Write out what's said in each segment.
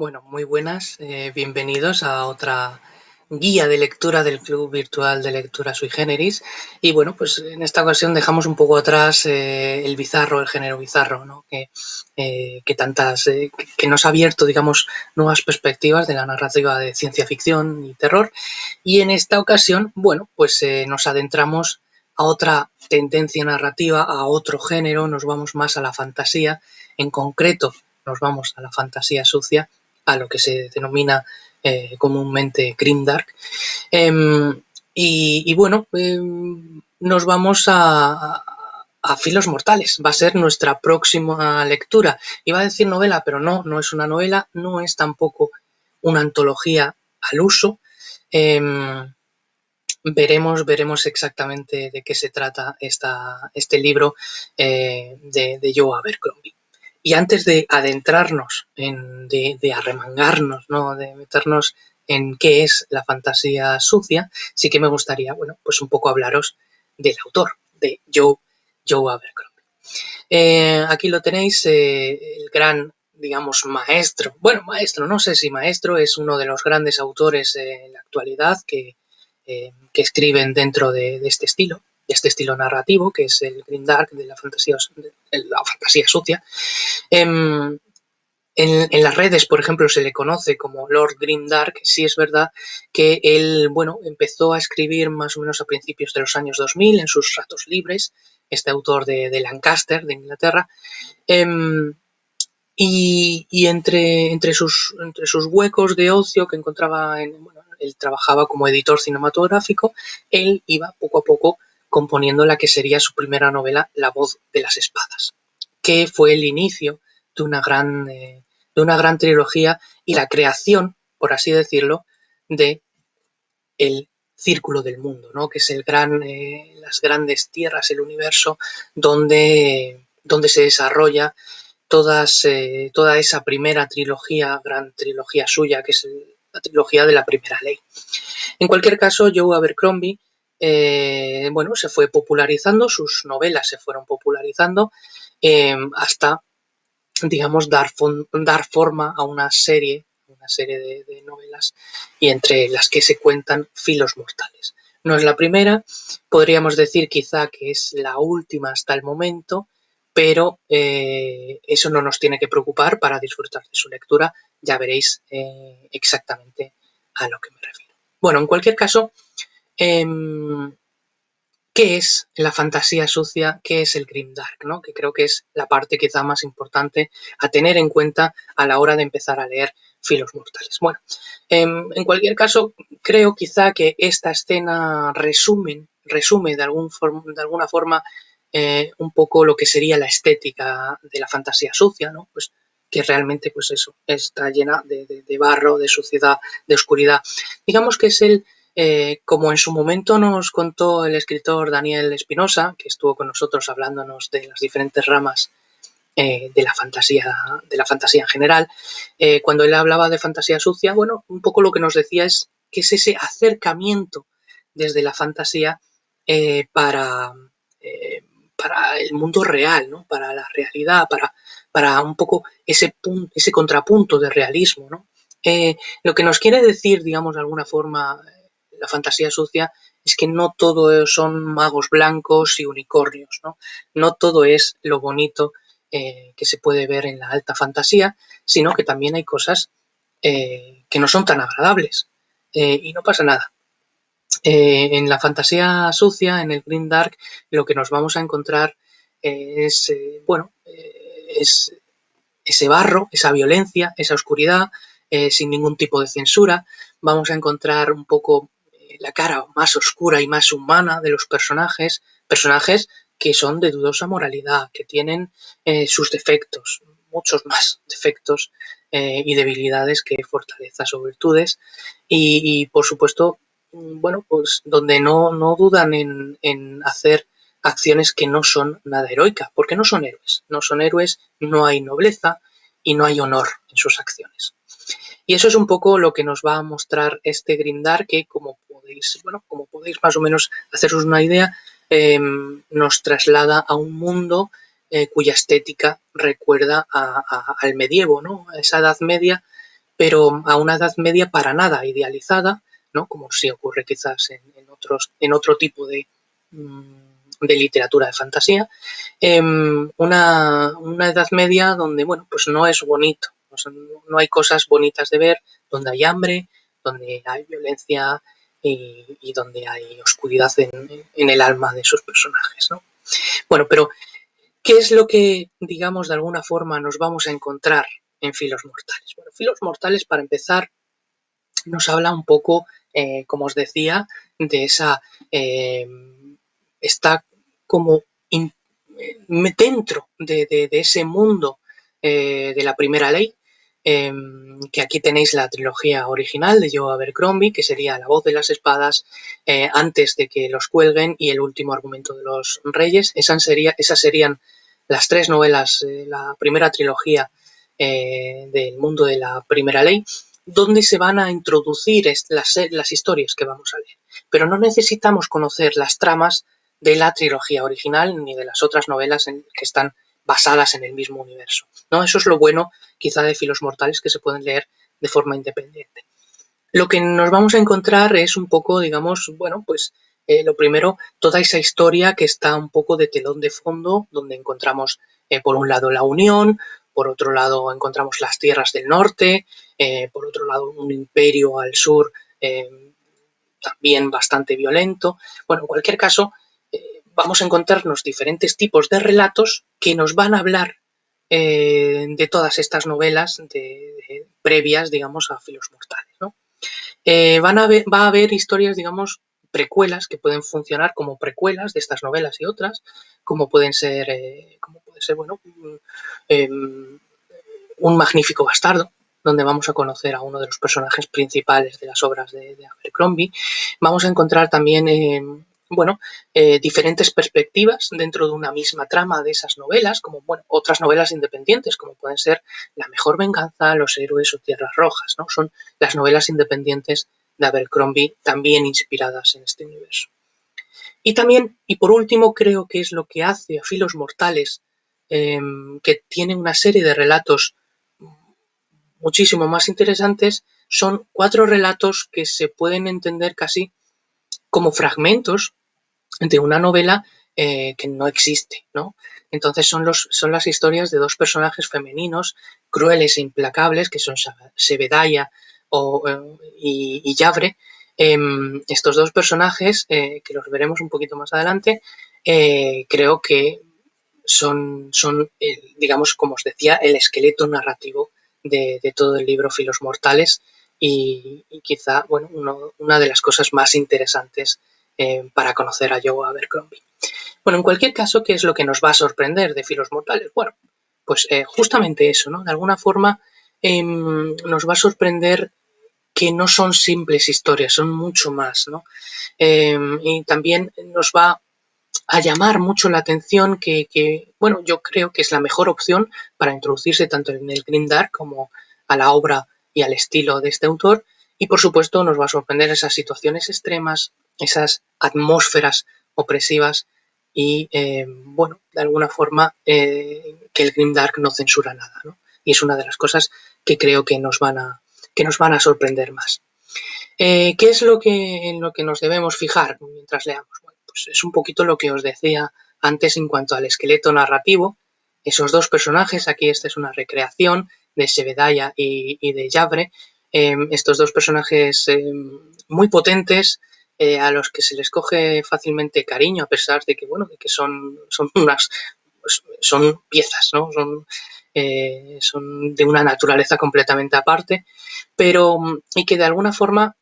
Bueno, muy buenas, bienvenidos a otra guía de lectura del Club Virtual de Lectura Sui Generis. Y bueno, pues en esta ocasión dejamos un poco atrás el bizarro, el género bizarro, ¿no? Que nos ha abierto, digamos, nuevas perspectivas de la narrativa de ciencia ficción y terror. Y en esta ocasión, bueno, pues nos adentramos a otra tendencia narrativa, a otro género, nos vamos más a la fantasía, en concreto nos vamos a la fantasía sucia, a lo que se denomina comúnmente grimdark. Nos vamos a Filos Mortales. Va a ser nuestra próxima lectura. Iba a decir novela, pero no es una novela, no es tampoco una antología al uso. Veremos exactamente de qué se trata este libro de Joe Abercrombie. Y antes de adentrarnos, de arremangarnos, ¿no? De meternos en qué es la fantasía sucia, sí que me gustaría, bueno, pues un poco hablaros del autor, de Joe Abercrombie. Aquí lo tenéis, el gran, digamos, maestro. Bueno, maestro, no sé si maestro, es uno de los grandes autores en la actualidad que escriben dentro de este estilo narrativo, que es el grimdark de la fantasía sucia. En las redes, por ejemplo, se le conoce como Lord Grimdark. Sí es verdad que él, bueno, empezó a escribir más o menos a principios de los años 2000 en sus ratos libres, este autor de Lancaster, de Inglaterra. Y entre sus huecos de ocio que encontraba, bueno, él trabajaba como editor cinematográfico, él iba poco a poco componiendo la que sería su primera novela, La voz de las espadas, que fue el inicio de una gran trilogía y la creación, por así decirlo, de el círculo del mundo, ¿no? Que es las grandes tierras, el universo donde se desarrolla toda esa primera trilogía, gran trilogía suya, que es la trilogía de la primera ley. En cualquier caso, Joe Abercrombie, bueno, se fue popularizando, sus novelas se fueron popularizando hasta, digamos, dar forma a una serie de novelas, y entre las que se cuentan Filos Mortales. No es la primera, podríamos decir quizá que es la última hasta el momento, pero eso no nos tiene que preocupar para disfrutar de su lectura. Ya veréis exactamente a lo que me refiero. Bueno, en cualquier caso, eh, ¿qué es la fantasía sucia? ¿Qué es el grimdark? ¿No? Que creo que es la parte quizá más importante a tener en cuenta a la hora de empezar a leer Filos Mortales. Bueno, en cualquier caso, creo quizá que esta escena resume de alguna forma un poco lo que sería la estética de la fantasía sucia, ¿no? Pues que realmente, pues eso, está llena de barro, de suciedad, de oscuridad. Digamos que es como en su momento nos contó el escritor Daniel Espinosa, que estuvo con nosotros hablándonos de las diferentes ramas de la fantasía en general, cuando él hablaba de fantasía sucia, bueno, un poco lo que nos decía es que es ese acercamiento desde la fantasía eh, para, eh, para el mundo real, ¿no? Para la realidad, para un poco ese contrapunto de realismo, ¿no? Lo que nos quiere decir, digamos, de alguna forma, la fantasía sucia es que no todo son magos blancos y unicornios, ¿no? No todo es lo bonito que se puede ver en la alta fantasía, sino que también hay cosas que no son tan agradables y no pasa nada. En la fantasía sucia, en el grimdark, lo que nos vamos a encontrar es ese barro, esa violencia, esa oscuridad, sin ningún tipo de censura. Vamos a encontrar un poco la cara más oscura y más humana de los personajes que son de dudosa moralidad, que tienen sus defectos, muchos más defectos y debilidades que fortalezas o virtudes. Y por supuesto, bueno, pues donde no dudan en hacer acciones que no son nada heroicas, porque no son héroes. No son héroes, no hay nobleza y no hay honor en sus acciones. Y eso es un poco lo que nos va a mostrar este Grindar, que como podéis más o menos haceros una idea, nos traslada a un mundo cuya estética recuerda al medievo, ¿no? A esa Edad Media, pero a una Edad Media para nada idealizada, ¿no? Como sí ocurre quizás en otro tipo de literatura de fantasía, una Edad Media donde, bueno, pues no es bonito, o sea, no hay cosas bonitas de ver, donde hay hambre, donde hay violencia y donde hay oscuridad en el alma de sus personajes, ¿no? Bueno, pero ¿qué es lo que, digamos, de alguna forma nos vamos a encontrar en Filos Mortales? Bueno, Filos Mortales, para empezar, nos habla un poco, como os decía, de esa... está como dentro de ese mundo de la primera ley, que aquí tenéis la trilogía original de Joe Abercrombie, que sería La voz de las espadas, antes de que los cuelguen, y El último argumento de los reyes. Esas serían las tres novelas, la primera trilogía del mundo de la primera ley, donde se van a introducir las historias que vamos a leer. Pero no necesitamos conocer las tramas de la trilogía original ni de las otras novelas que están basadas en el mismo universo, ¿no? Eso es lo bueno quizá de Filos Mortales, que se pueden leer de forma independiente. Lo que nos vamos a encontrar es un poco, digamos, bueno, pues lo primero, toda esa historia que está un poco de telón de fondo, donde encontramos por un lado la Unión, por otro lado encontramos las tierras del norte, por otro lado un imperio al sur también bastante violento. Bueno, en cualquier caso, vamos a encontrarnos diferentes tipos de relatos que nos van a hablar de todas estas novelas previas, digamos, a Filos Mortales, ¿no? Va a haber historias, digamos, precuelas que pueden funcionar como precuelas de estas novelas y otras, como puede ser, bueno, un magnífico bastardo, donde vamos a conocer a uno de los personajes principales de las obras de Abercrombie. Vamos a encontrar también, bueno, diferentes perspectivas dentro de una misma trama de esas novelas, como, bueno, otras novelas independientes, como pueden ser La mejor venganza, Los héroes o Tierras rojas, ¿no? Son las novelas independientes de Abercrombie, también inspiradas en este universo. Y también, y por último, creo que es lo que hace a Filos Mortales, que tiene una serie de relatos muchísimo más interesantes, son 4 relatos que se pueden entender casi como fragmentos de una novela que no existe, ¿no? Entonces son las historias de 2 personajes femeninos crueles e implacables, que son Sebedaya y Yavre. Estos 2 personajes, que los veremos un poquito más adelante, creo que son digamos, como os decía, el esqueleto narrativo de todo el libro Filos Mortales y quizá, bueno, una de las cosas más interesantes para conocer a Joe Abercrombie. Bueno, en cualquier caso, ¿qué es lo que nos va a sorprender de Filos Mortales? Bueno, pues justamente eso, ¿no? De alguna forma nos va a sorprender que no son simples historias, son mucho más, ¿no? Y también nos va a llamar mucho la atención bueno, yo creo que es la mejor opción para introducirse tanto en el Grimdark como a la obra y al estilo de este autor. Y por supuesto nos va a sorprender esas situaciones extremas, esas atmósferas opresivas y, bueno, de alguna forma que el Grimdark no censura nada, ¿no? Y es una de las cosas que creo que nos van a sorprender más. ¿Qué es en lo que nos debemos fijar mientras leamos? Bueno, pues es un poquito lo que os decía antes en cuanto al esqueleto narrativo. Esos 2 personajes, aquí esta es una recreación de Sebedaya y de Yavre. Estos 2 personajes muy potentes, a los que se les coge fácilmente cariño, a pesar de que, bueno, de que son piezas, ¿no? Son de una naturaleza completamente aparte, pero y que de alguna forma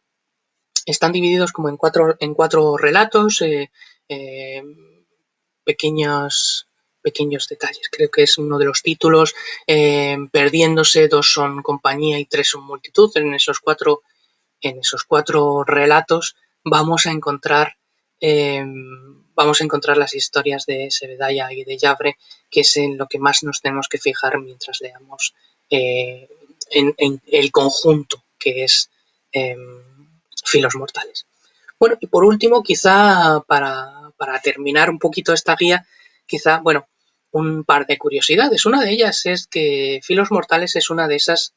están divididos como en cuatro relatos, eh, pequeños detalles. Creo que es uno de los títulos. Perdiéndose, 2 son compañía y 3 son multitud. En esos cuatro relatos eh, vamos a encontrar las historias de Sebedaya y de Yavre, que es en lo que más nos tenemos que fijar mientras leamos en el conjunto que es eh, Filos Mortales. Bueno, y por último, quizá para terminar un poquito esta guía, quizá, bueno, un par de curiosidades. Una de ellas es que Filos Mortales es una de esas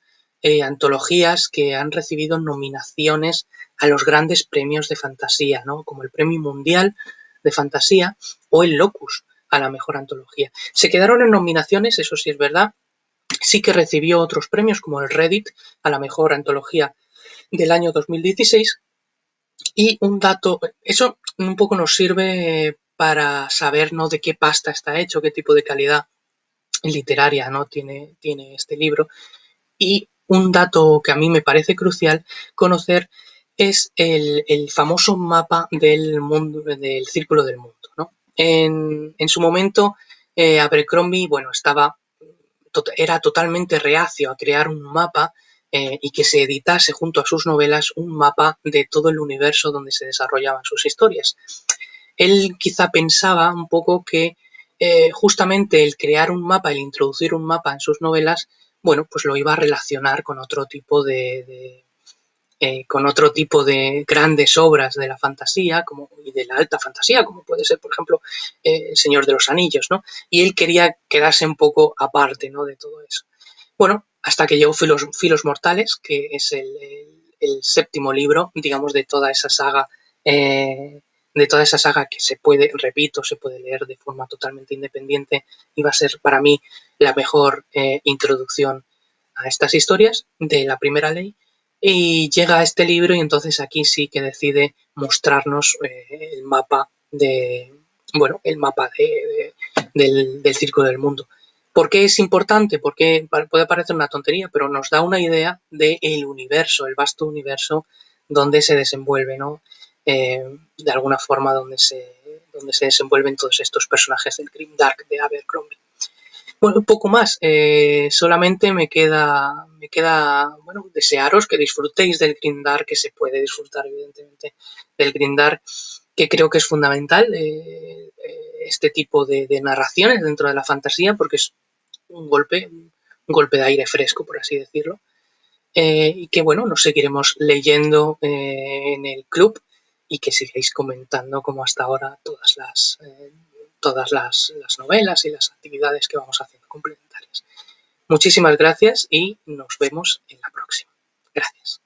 antologías que han recibido nominaciones a los grandes premios de fantasía, ¿no? Como el Premio Mundial de Fantasía o el Locus a la mejor antología. Se quedaron en nominaciones, eso sí es verdad. Sí que recibió otros premios como el Reddit a la mejor antología del año 2016. Y un dato, eso un poco nos sirve para saber, ¿no?, de qué pasta está hecho, qué tipo de calidad literaria, ¿no?, tiene este libro. Y un dato que a mí me parece crucial conocer es el famoso mapa del mundo, del Círculo del Mundo, ¿no? En su momento, Abercrombie, bueno, era totalmente reacio a crear un mapa y que se editase junto a sus novelas un mapa de todo el universo donde se desarrollaban sus historias. Él quizá pensaba un poco que justamente el crear un mapa, el introducir un mapa en sus novelas, bueno, pues lo iba a relacionar con otro tipo de grandes obras de la fantasía y de la alta fantasía, como puede ser, por ejemplo, El Señor de los Anillos, ¿no? Y él quería quedarse un poco aparte, ¿no?, de todo eso. Bueno, hasta que llegó Filos Mortales, que es el séptimo libro, digamos, de toda esa saga que se puede leer de forma totalmente independiente, y va a ser para mí la mejor introducción a estas historias de la Primera Ley. Y llega a este libro y entonces aquí sí que decide mostrarnos el mapa del Círculo del Mundo. ¿Por qué es importante? Porque puede parecer una tontería, pero nos da una idea del universo, el vasto universo donde se desenvuelve, ¿no? De alguna forma donde se desenvuelven todos estos personajes del Grimdark de Abercrombie. Bueno, un poco más. Solamente me queda bueno, desearos que disfrutéis del Grimdark, que se puede disfrutar evidentemente del Grimdark, que creo que es fundamental este tipo de narraciones dentro de la fantasía, porque es un golpe de aire fresco, por así decirlo. Y que bueno, nos seguiremos leyendo en el club y que sigáis comentando como hasta ahora todas las novelas y las actividades que vamos haciendo complementarias. Muchísimas gracias y nos vemos en la próxima. Gracias.